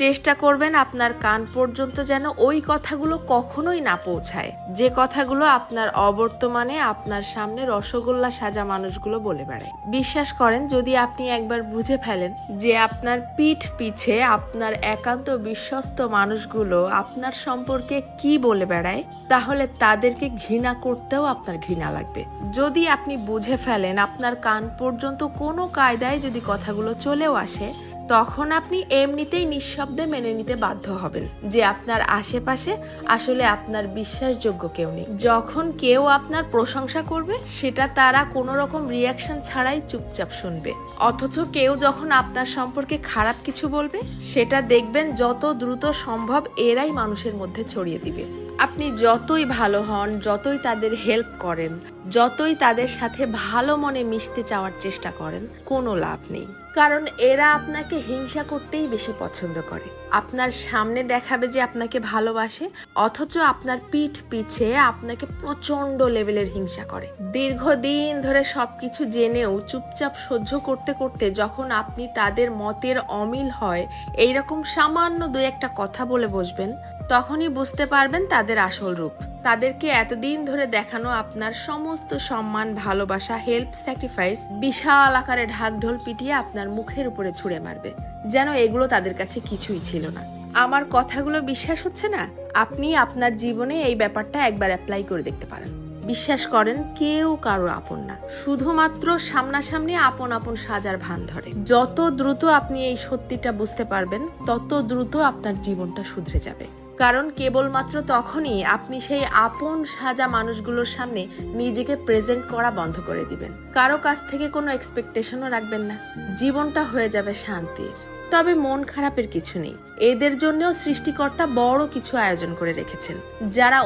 চেষ্টা করবেন আপনার কান পর্যন্ত যেন ওই কথাগুলো কখনোই না পৌঁছায়, যে কথাগুলো আপনার অবর্তমানে আপনার সামনে রসগোল্লা সাজা মানুষগুলো বলে বেড়ায়। বিশ্বাস করেন, যদি আপনি একবার বুঝে ফেলেন যে আপনার পিঠ পিছে আপনার একান্ত বিশ্বস্ত মানুষগুলো আপনার সম্পর্কে কি বলে বেড়ায়, তাহলে তাদেরকে ঘৃণা করতেও আপনার ঘৃণা লাগবে। যদি আপনি বুঝে ফেলেন আপনার কান পর্যন্ত কোনো কায়দায় যদি কথাগুলো চলেও আসে, তখন আপনি এমনিতেই নিঃশব্দে মেনে নিতে বাধ্য হবেন যে আপনার আশেপাশে আসলে আপনার বিশ্বাসযোগ্য কেউ নেই। যখন কেউ আপনার প্রশংসা করবে, সেটা তারা কোনো রকম রিয়াকশন ছাড়াই চুপচাপ শুনবে। অথচ কেউ যখন আপনার সম্পর্কে খারাপ কিছু বলবে, সেটা দেখবেন যত দ্রুত সম্ভব এরাই মানুষের মধ্যে ছড়িয়ে দিবে। আপনি যতই ভালো হন, যতই তাদের হেল্প করেন, যতই তাদের সাথে ভালো মনে মিশতে চাওয়ার চেষ্টা করেন, কোনো লাভ নেই। কারণ এরা আপনাকে হিংসা করতেই বেশি পছন্দ করে। আপনার সামনে দেখাবে যে আপনাকে ভালোবাসে, অথচ আপনার পিঠ পিছে আপনাকে প্রচন্ড লেভেলের হিংসা করে। দীর্ঘদিন ধরে সবকিছু জেনেও চুপচাপ সহ্য করতে করতে যখন আপনি তাদের মতের অমিল হয় এইরকম সামান্য দুই একটা কথা বলে বসবেন, তখনই বুঝতে পারবেন তাদের আসল রূপ। তাদেরকে এতদিন ধরে দেখানো আপনার সমস্ত সম্মান, ভালোবাসা, হেল্প, স্যাক্রিফাইস বিশাল আকারে ঢাকঢোল পিটিয়ে আপনার মুখের উপরে ছুঁড়ে মারবে, যেন এগুলো তাদের কাছে কিছুই ছিল না। আমার কথাগুলো বিশ্বাস হচ্ছে না? আপনি আপনার জীবনে এই ব্যাপারটা একবার অ্যাপ্লাই করে দেখতে পারেন। বিশ্বাস করেন, কেউ কারো আপন না, শুধুমাত্র সামনাসামনি আপন আপন সাজার ভান ধরে। যত দ্রুত আপনি এই সত্যিটা বুঝতে পারবেন, তত দ্রুত আপনার জীবনটা শুধরে যাবে। কারণ কেবলমাত্র তখনই আপনি সেই আপন সাজা মানুষগুলোর সামনে নিজেকে প্রেজেন্ট করা বন্ধ করে দিবেন। কারো কাছ থেকে কোনো এক্সপেকটেশনও রাখবেন না। জীবনটা হয়ে যাবে শান্তির। তবে মন খারাপের কিছু নেই, এদের জন্যও সৃষ্টিকর্তা বড় কিছু আয়োজন করে রেখেছেন, যারা